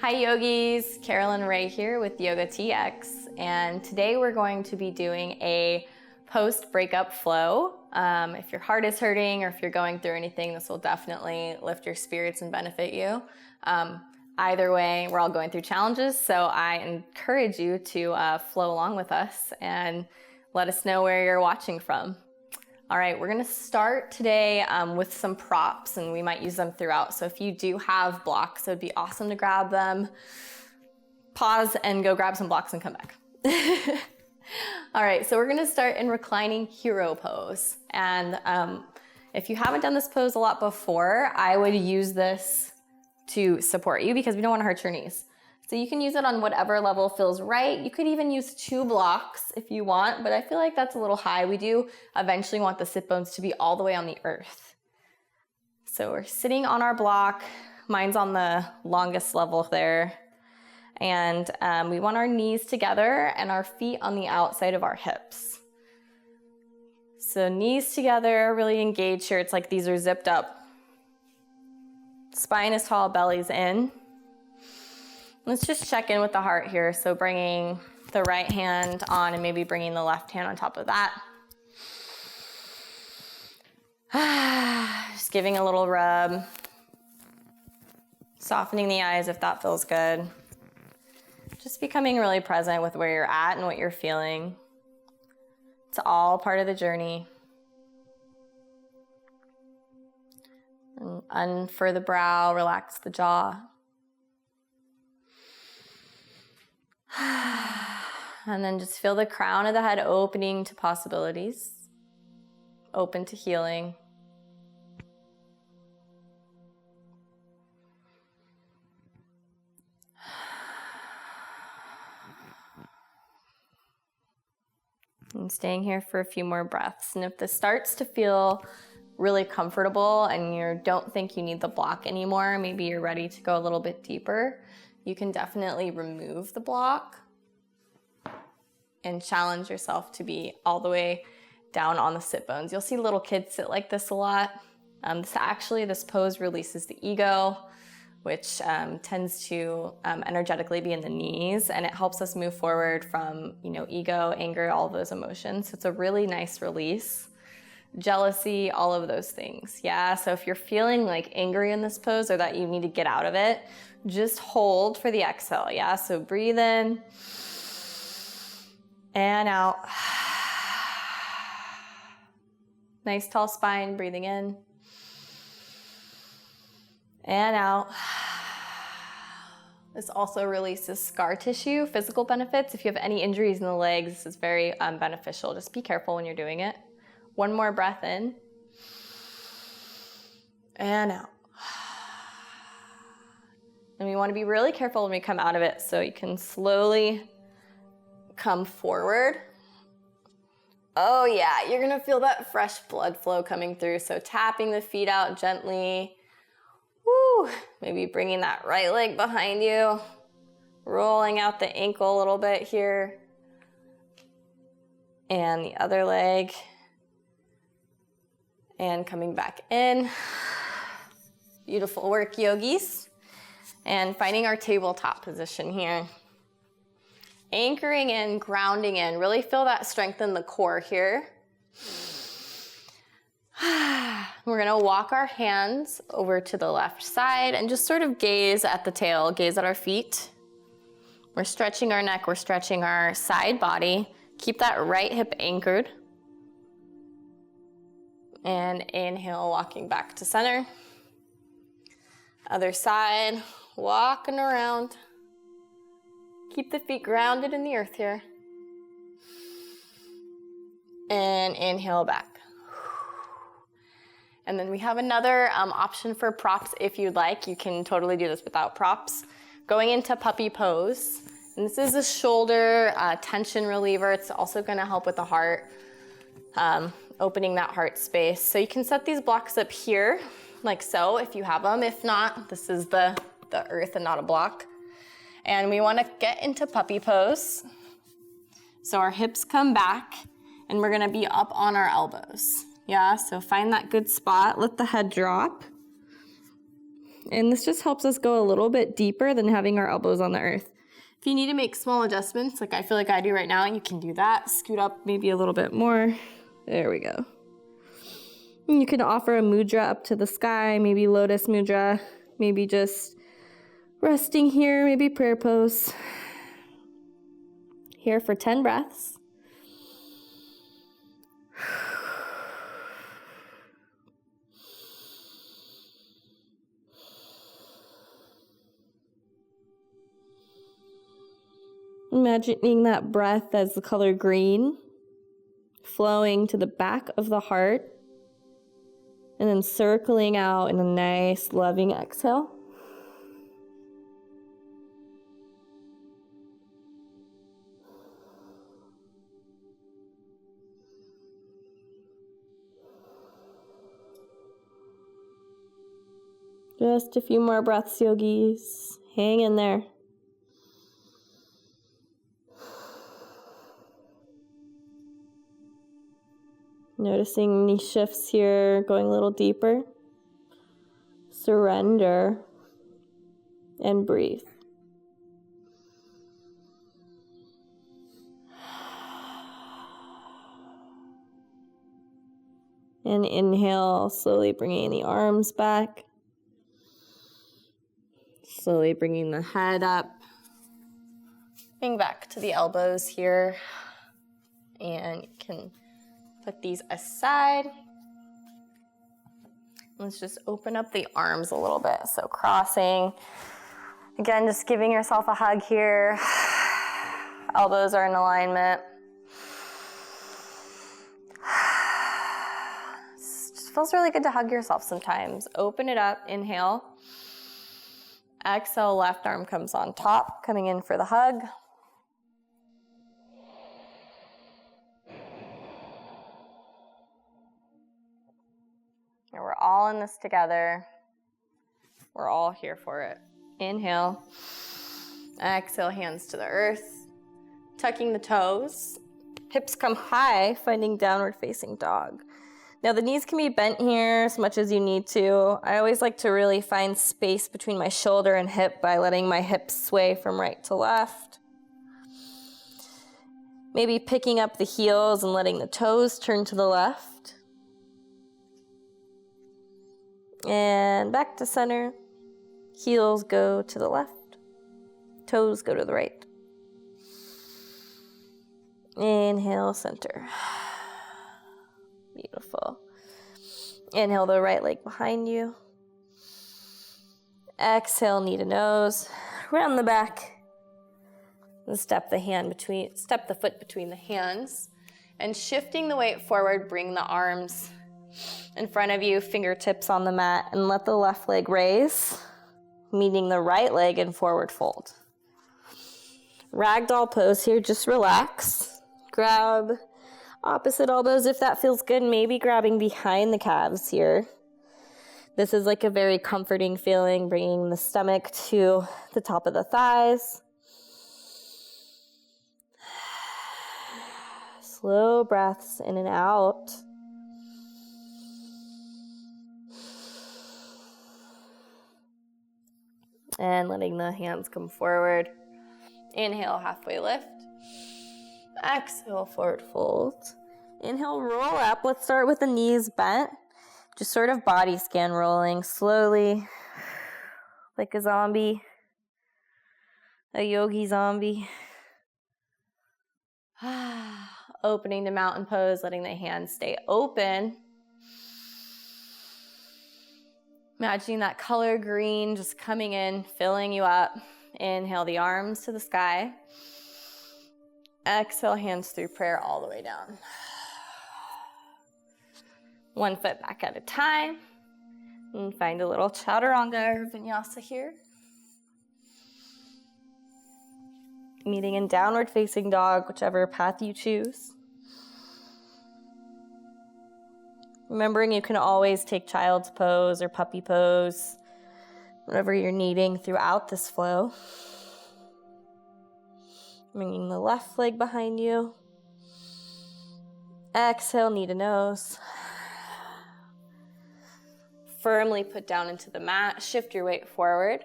Hi yogis, Carolyn Rae here with YOGATX, and today we're going to be doing a post-breakup flow. If your heart is hurting or if you're going through anything, this will definitely lift your spirits and benefit you. Either way, we're all going through challenges, so I encourage you to flow along with us and let us know where you're watching from. All right, we're gonna start today with some props, and we might use them throughout. So if you do have blocks, it would be awesome to grab them, pause and go grab some blocks and come back. All right, so we're gonna start in reclining hero pose. And if you haven't done this pose a lot before, I would use this to support you because we don't wanna hurt your knees. So you can use it on whatever level feels right. You could even use 2 blocks if you want, but I feel like that's a little high. We do eventually want the sit bones to be all the way on the earth. So we're sitting on our block. Mine's on the longest level there. And we want our knees together and our feet on the outside of our hips. So knees together, really engage here. It's like these are zipped up. Spine is tall, belly's in. Let's just check in with the heart here. So bringing the right hand on and maybe bringing the left hand on top of that. Just giving a little rub. Softening the eyes if that feels good. Just becoming really present with where you're at and what you're feeling. It's all part of the journey. And unfur the brow, relax the jaw. And then just feel the crown of the head opening to possibilities, open to healing. And staying here for a few more breaths. And if this starts to feel really comfortable and you don't think you need the block anymore, maybe you're ready to go a little bit deeper, you can definitely remove the block and challenge yourself to be all the way down on the sit bones. You'll see little kids sit like this a lot. This pose releases the ego, which tends to energetically be in the knees, and it helps us move forward from, ego, anger, all of those emotions. So it's a really nice release. Jealousy, all of those things. Yeah, so if you're feeling like angry in this pose or that you need to get out of it, just hold for the exhale. Yeah, so breathe in and out. Nice tall spine, breathing in and out. This also releases scar tissue, physical benefits. If you have any injuries in the legs, this is very beneficial. Just be careful when you're doing it. One more breath in and out. And we want to be really careful when we come out of it, so you can slowly come forward. Oh yeah, you're gonna feel that fresh blood flow coming through. So tapping the feet out gently. Woo! Maybe bringing that right leg behind you. Rolling out the ankle a little bit here. And the other leg. And coming back in. Beautiful work, yogis. And finding our tabletop position here. Anchoring in, grounding in. Really feel that strength in the core here. We're gonna walk our hands over to the left side and just sort of gaze at the tail, gaze at our feet. We're stretching our neck, we're stretching our side body. Keep that right hip anchored. And inhale, walking back to center. Other side, walking around. Keep the feet grounded in the earth here. And inhale back. And then we have another option for props if you'd like. You can totally do this without props. Going into puppy pose. And this is a shoulder tension reliever. It's also gonna help with the heart, opening that heart space. So you can set these blocks up here, like so, if you have them. If not, this is the earth and not a block. And we wanna get into puppy pose. So our hips come back and we're gonna be up on our elbows. Yeah, so find that good spot, let the head drop. And this just helps us go a little bit deeper than having our elbows on the earth. If you need to make small adjustments, like I feel like I do right now, you can do that. Scoot up maybe a little bit more. There we go. And you can offer a mudra up to the sky, maybe lotus mudra, maybe just resting here, maybe prayer pose. Here for 10 breaths. Imagining that breath as the color green, flowing to the back of the heart, and then circling out in a nice, loving exhale. Just a few more breaths, yogis. Hang in there. Noticing any shifts here, going a little deeper. Surrender and breathe. And inhale, slowly bringing the arms back. Slowly bringing the head up. Bring back to the elbows here. And you can put these aside. Let's just open up the arms a little bit. So crossing. Again, just giving yourself a hug here. Elbows are in alignment. It just feels really good to hug yourself sometimes. Open it up, inhale. Exhale, left arm comes on top, coming in for the hug. And we're all in this together. We're all here for it. Inhale. Exhale, hands to the earth. Tucking the toes. Hips come high, finding downward facing dog. Now the knees can be bent here as much as you need to. I always like to really find space between my shoulder and hip by letting my hips sway from right to left. Maybe picking up the heels and letting the toes turn to the left. And back to center. Heels go to the left. Toes go to the right. Inhale, center. Beautiful. Inhale the right leg behind you. Exhale, knee to nose. Round the back. And step the foot between the hands. And shifting the weight forward, bring the arms in front of you, fingertips on the mat, and let the left leg raise, meeting the right leg in forward fold. Ragdoll pose here, just relax. Grab opposite elbows if that feels good, maybe grabbing behind the calves here. This is like a very comforting feeling, bringing the stomach to the top of the thighs. Slow breaths in and out. And letting the hands come forward. Inhale, halfway lift. Exhale, forward fold. Inhale, roll up. Let's start with the knees bent. Just sort of body scan rolling slowly, like a zombie, a yogi zombie. Opening to mountain pose, letting the hands stay open. Imagining that color green just coming in, filling you up. Inhale the arms to the sky. Exhale, hands through prayer all the way down. One foot back at a time. And find a little chaturanga or vinyasa here. Meeting in downward facing dog, whichever path you choose. Remembering you can always take child's pose or puppy pose, whatever you're needing throughout this flow. Bringing the left leg behind you. Exhale, knee to nose. firmly put down into the mat. Shift your weight forward.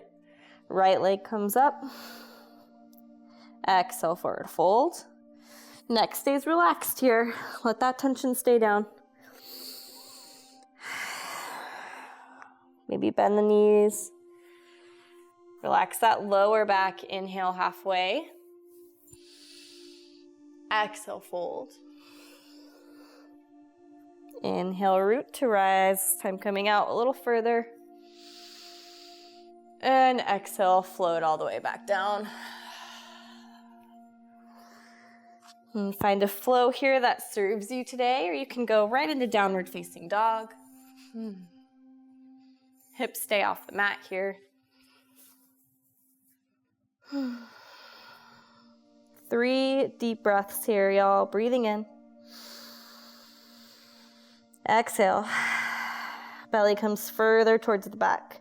Right leg comes up. Exhale, forward fold. Neck stays relaxed here. Let that tension stay down. Maybe bend the knees. Relax that lower back. Inhale halfway. Exhale, fold. Inhale, root to rise. Time coming out a little further. And exhale, float all the way back down. And find a flow here that serves you today, or you can go right into downward facing dog. Hips stay off the mat here. 3 deep breaths here, y'all. Breathing in. Exhale. Belly comes further towards the back.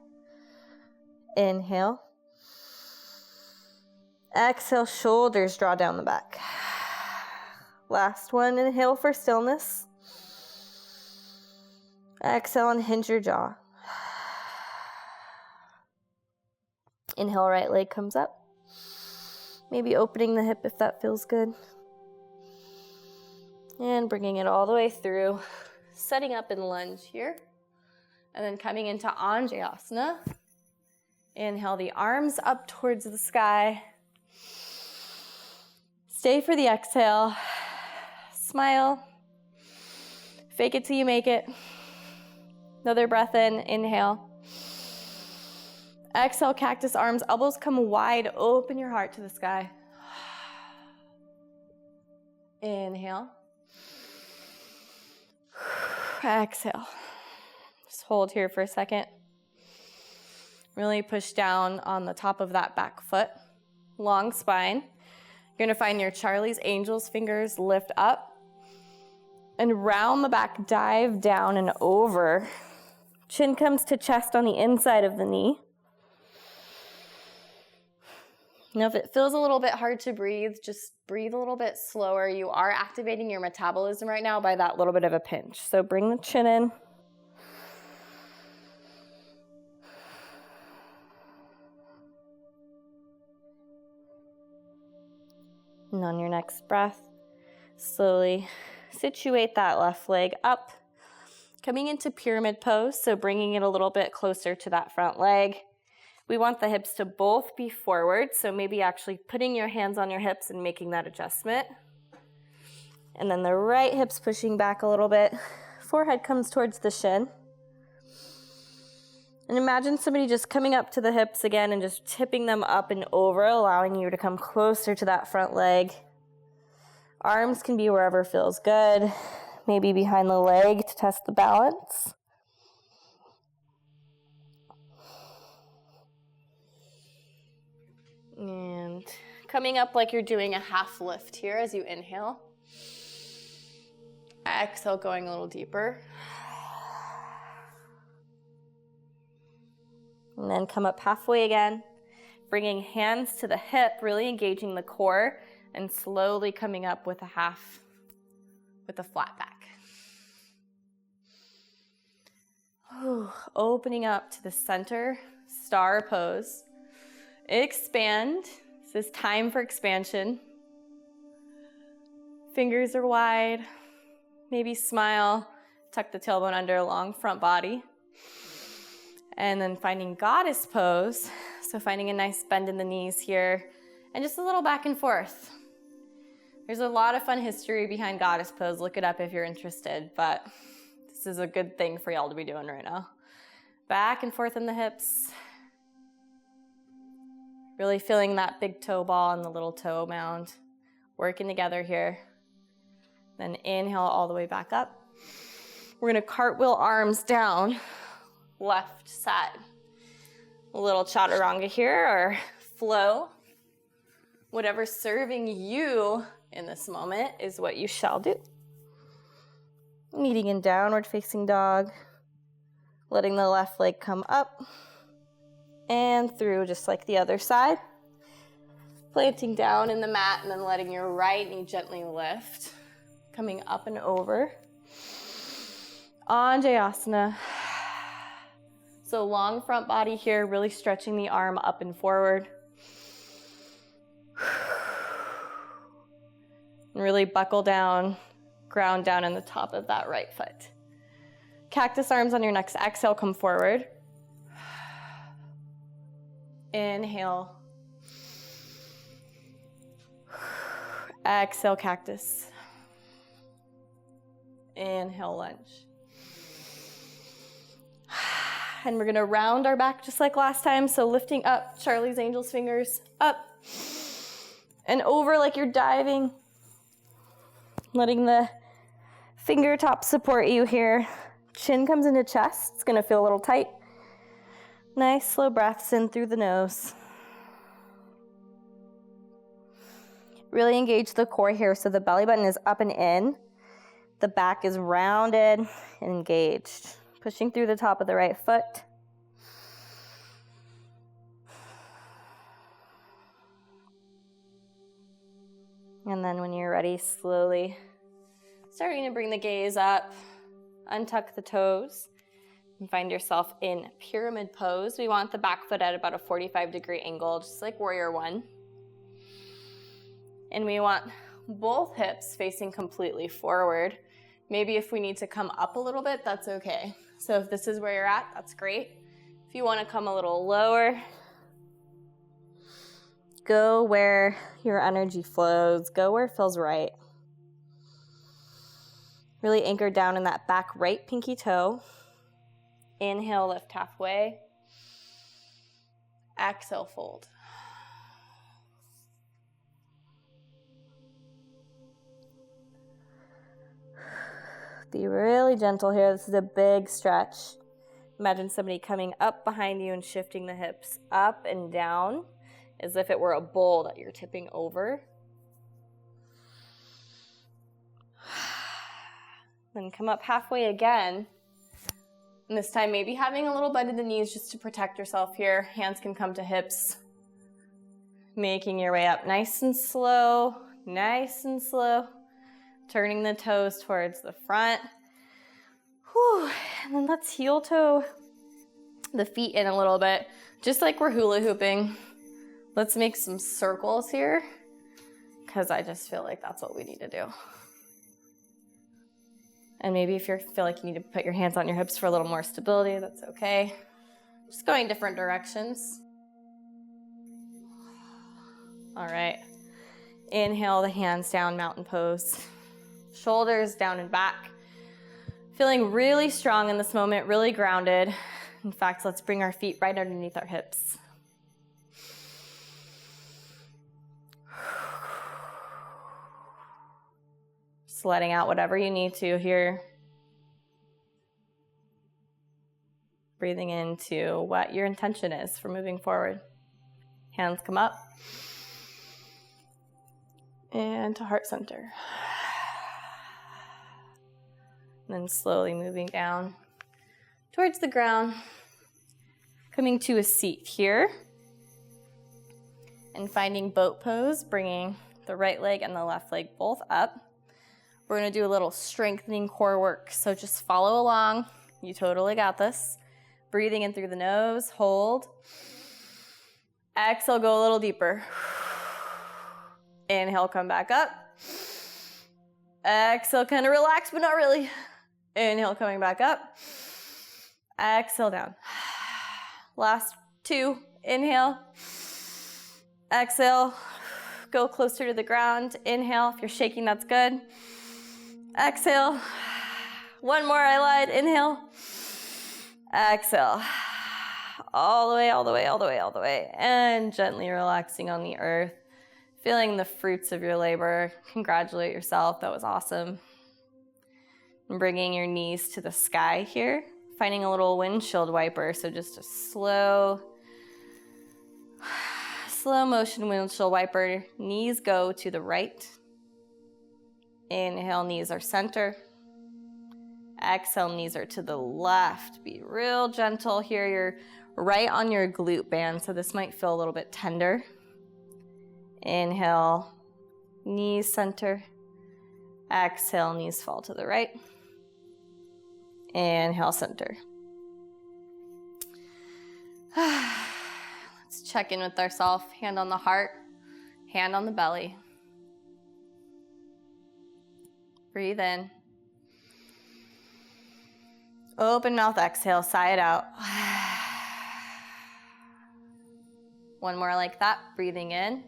Inhale. Exhale, shoulders draw down the back. Last one, inhale for stillness. Exhale and hinge your jaw. Inhale, right leg comes up. Maybe opening the hip if that feels good. And bringing it all the way through. Setting up in lunge here. And then coming into Anjayasana. Inhale the arms up towards the sky. Stay for the exhale. Smile. Fake it till you make it. Another breath in. Inhale. Exhale, cactus arms. Elbows come wide. Open your heart to the sky. Inhale. Exhale. Just hold here for a second. Really push down on the top of that back foot. Long spine. You're gonna find your Charlie's Angels fingers lift up and round the back, dive down and over. Chin comes to chest on the inside of the knee. Now, if it feels a little bit hard to breathe, just breathe a little bit slower. You are activating your metabolism right now by that little bit of a pinch. So bring the chin in. And on your next breath, slowly situate that left leg up, coming into pyramid pose, so bringing it a little bit closer to that front leg. We want the hips to both be forward, so maybe actually putting your hands on your hips and making that adjustment. And then the right hip's pushing back a little bit. Forehead comes towards the shin. And imagine somebody just coming up to the hips again and just tipping them up and over, allowing you to come closer to that front leg. Arms can be wherever feels good, maybe behind the leg to test the balance. And coming up like you're doing a half lift here as you inhale. Exhale, going a little deeper. And then come up halfway again, bringing hands to the hip, really engaging the core, and slowly coming up with a half, with a flat back. Ooh, opening up to the center, star pose. Expand. This is time for expansion. Fingers are wide. Maybe smile. Tuck the tailbone under, long front body. And then finding goddess pose. So finding a nice bend in the knees here. And just a little back and forth. There's a lot of fun history behind goddess pose. Look it up if you're interested. But this is a good thing for y'all to be doing right now. Back and forth in the hips. Really feeling that big toe ball and the little toe mound. Working together here. Then inhale all the way back up. We're gonna cartwheel arms down. Left side. A little chaturanga here, or flow. Whatever's serving you in this moment is what you shall do. Meeting in downward facing dog. Letting the left leg come up and through just like the other side. Planting down in the mat and then letting your right knee gently lift. Coming up and over. Anjayasana. So long front body here, really stretching the arm up and forward. And really buckle down, ground down in the top of that right foot. Cactus arms on your next exhale, come forward. Inhale. Exhale, cactus. Inhale, lunge. And we're gonna round our back just like last time. So lifting up, Charlie's Angels fingers up and over like you're diving. Letting the fingertips support you here. Chin comes into chest. It's gonna feel a little tight. Nice slow breaths in through the nose. Really engage the core here so the belly button is up and in. The back is rounded and engaged. Pushing through the top of the right foot. And then when you're ready, slowly starting to bring the gaze up, untuck the toes, and find yourself in pyramid pose. We want the back foot at about a 45-degree angle, just like warrior one. And we want both hips facing completely forward. Maybe if we need to come up a little bit, that's okay. So if this is where you're at, that's great. If you want to come a little lower, go where your energy flows. Go where it feels right. Really anchor down in that back right pinky toe. Inhale, lift halfway. Exhale, fold. Be really gentle here. This is a big stretch. Imagine somebody coming up behind you and shifting the hips up and down as if it were a bowl that you're tipping over. Then come up halfway again. And this time maybe having a little bend in the knees just to protect yourself here. Hands can come to hips. Making your way up nice and slow, nice and slow. Turning the toes towards the front. Whew. And then let's heel toe the feet in a little bit, just like we're hula hooping. Let's make some circles here, because I just feel like that's what we need to do. And maybe if you feel like you need to put your hands on your hips for a little more stability, that's okay. Just going different directions. All right. Inhale the hands down, mountain pose. Shoulders down and back. Feeling really strong in this moment, really grounded. In fact, let's bring our feet right underneath our hips. Just letting out whatever you need to here. Breathing into what your intention is for moving forward. Hands come up. And to heart center. And then slowly moving down towards the ground. Coming to a seat here. And finding boat pose, bringing the right leg and the left leg both up. We're gonna do a little strengthening core work, so just follow along. You totally got this. Breathing in through the nose, hold. Exhale, go a little deeper. Inhale, come back up. Exhale, kind of relax, but not really. Inhale, coming back up. Exhale, down. Last two. Inhale. Exhale. Go closer to the ground. Inhale. If you're shaking, that's good. Exhale. One more, I lied. Inhale. Exhale. All the way, all the way, all the way, all the way. And gently relaxing on the earth. Feeling the fruits of your labor. Congratulate yourself. That was awesome. And bringing your knees to the sky here. Finding a little windshield wiper. So just a slow motion windshield wiper. Knees go to the right. Inhale, knees are center. Exhale, knees are to the left. Be real gentle here. You're right on your glute band, so this might feel a little bit tender. Inhale, knees center. Exhale, knees fall to the right. Inhale, center. check in with ourselves, hand on the heart, hand on the belly. Breathe in. Open mouth, exhale, sigh it out. One more like that, breathing in.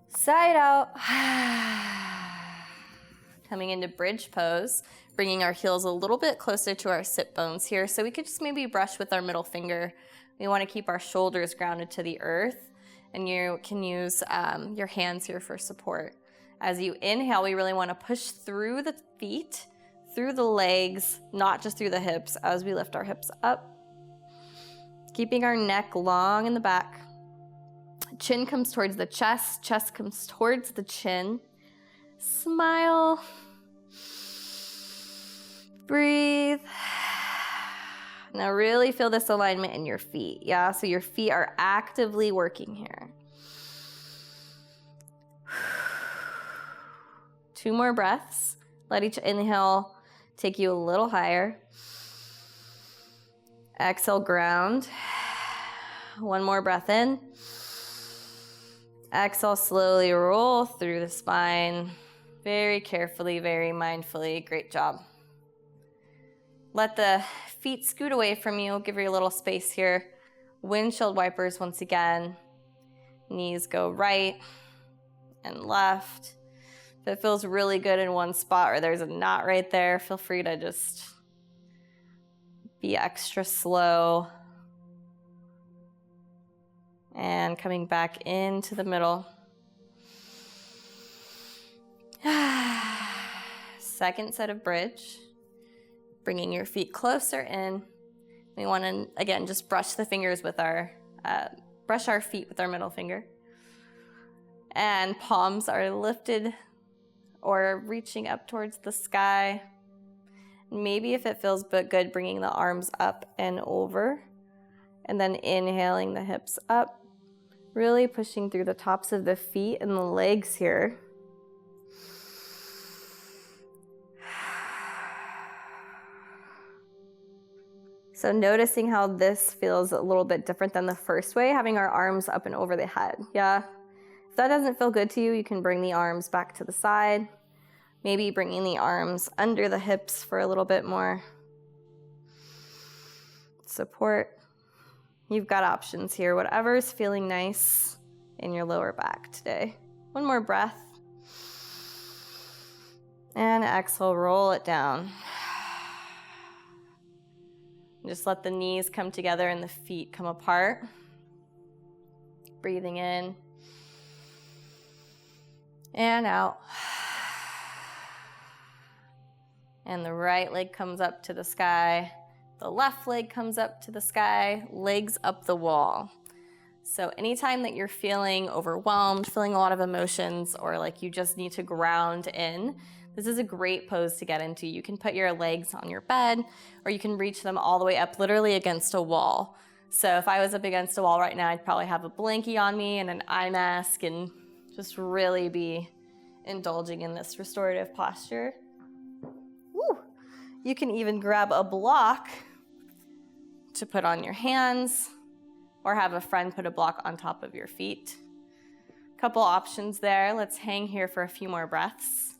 Sigh it out. Coming into bridge pose, bringing our heels a little bit closer to our sit bones here. So we could just maybe brush with our middle finger. We want to keep our shoulders grounded to the earth, and you can use your hands here for support. As you inhale, we really want to push through the feet, through the legs, not just through the hips, as we lift our hips up. Keeping our neck long in the back. Chin comes towards the chest, chest comes towards the chin. Smile. Breathe. Now really feel this alignment in your feet, yeah? So your feet are actively working here. 2 more breaths. Let each inhale take you a little higher. Exhale, ground. 1 more breath in. Exhale, slowly roll through the spine. Very carefully, very mindfully. Great job. Let the feet scoot away from you. Give you a little space here. Windshield wipers once again. Knees go right and left. If it feels really good in one spot or there's a knot right there, feel free to just be extra slow. And coming back into the middle. Second set of bridge. Bringing your feet closer in. We want to, again, just brush the fingers with brush our feet with our middle finger. And palms are lifted or reaching up towards the sky. Maybe if it feels good, bringing the arms up and over. And then inhaling the hips up. Really pushing through the tops of the feet and the legs here. So noticing how this feels a little bit different than the first way, having our arms up and over the head, yeah? If that doesn't feel good to you, you can bring the arms back to the side. Maybe bringing the arms under the hips for a little bit more support. You've got options here, whatever's feeling nice in your lower back today. 1 more breath. And exhale, roll it down. Just let the knees come together and the feet come apart. Breathing in and out. And the right leg comes up to the sky. The left leg comes up to the sky, legs up the wall. So anytime that you're feeling overwhelmed, feeling a lot of emotions, or like you just need to ground in, this is a great pose to get into. You can put your legs on your bed, or you can reach them all the way up, literally against a wall. So if I was up against a wall right now, I'd probably have a blankie on me and an eye mask and just really be indulging in this restorative posture. Woo. You can even grab a block to put on your hands, or have a friend put a block on top of your feet. Couple options there. Let's hang here for a few more breaths.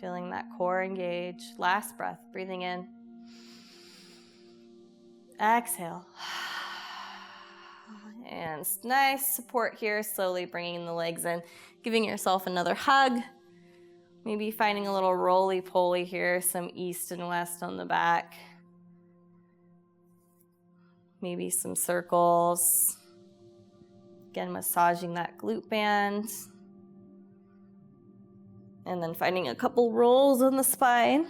Feeling that core engage. Last breath, breathing in. Exhale. And nice support here, slowly bringing the legs in, giving yourself another hug. Maybe finding a little roly-poly here, some east and west on the back. Maybe some circles. Again, massaging that glute band. And then finding a couple rolls on the spine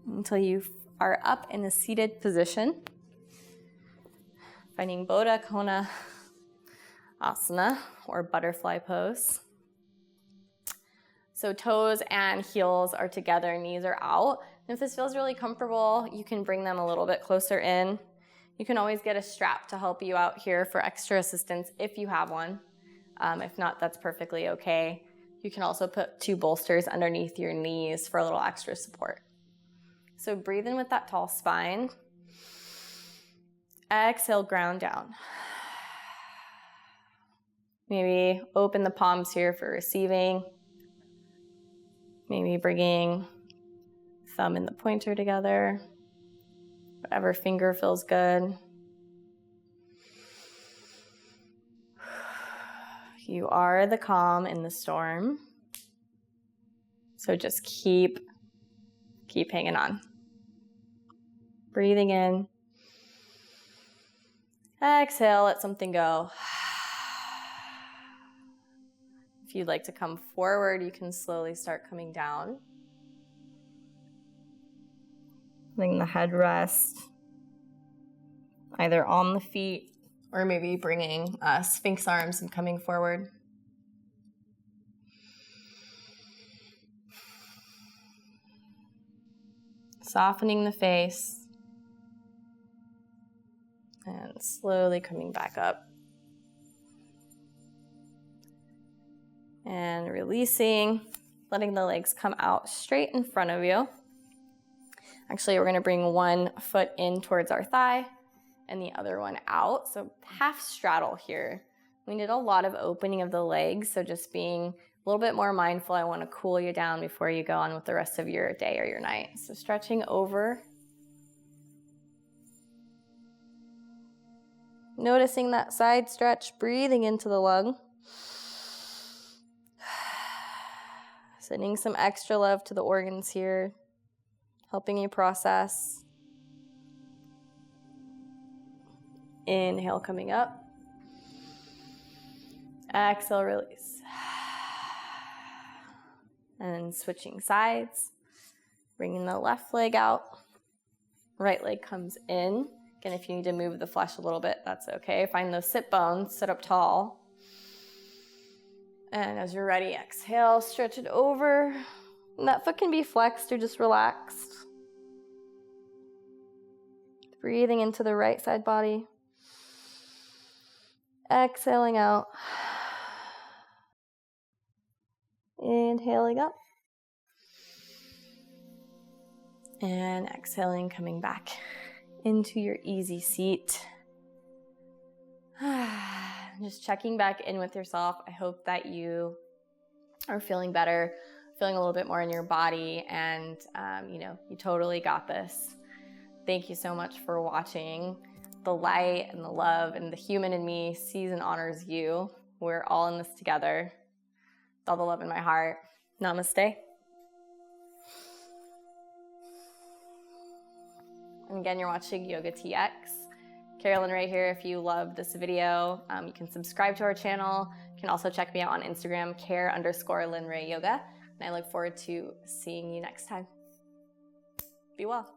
until you are up in a seated position. Finding Baddha Kona Asana or butterfly pose. So toes and heels are together, knees are out. And if this feels really comfortable, you can bring them a little bit closer in. You can always get a strap to help you out here for extra assistance if you have one. If not, that's perfectly okay. You can also put 2 bolsters underneath your knees for a little extra support. So breathe in with that tall spine. Exhale, ground down. Maybe open the palms here for receiving. Maybe bringing thumb and the pointer together. Whatever finger feels good. You are the calm in the storm. So just keep hanging on. Breathing in. Exhale, let something go. If you'd like to come forward, you can slowly start coming down. Letting the head rest either on the feet or maybe bringing Sphinx arms and coming forward. Softening the face and slowly coming back up. And releasing, letting the legs come out straight in front of you. Actually, we're gonna bring one foot in towards our thigh and the other one out. So half straddle here. We did a lot of opening of the legs, so just being a little bit more mindful. I wanna cool you down before you go on with the rest of your day or your night. So stretching over. Noticing that side stretch, breathing into the lung. Sending some extra love to the organs here, helping you process. Inhale, coming up. Exhale, release. And switching sides, bringing the left leg out. Right leg comes in. Again, if you need to move the flesh a little bit, that's okay. Find those sit bones, sit up tall. And as you're ready, exhale, stretch it over. And that foot can be flexed or just relaxed. Breathing into the right side body. Exhaling out. Inhaling up. And exhaling, coming back into your easy seat. Just checking back in with yourself. I hope that you are feeling better, feeling a little bit more in your body, and you totally got this. Thank you so much for watching. The light and the love and the human in me sees and honors you. We're all in this together. With all the love in my heart. Namaste. And again, you're watching YOGATX. Carolyn Rae here. If you love this video, you can subscribe to our channel. You can also check me out on Instagram, care_Lynn Rae Yoga. And I look forward to seeing you next time. Be well.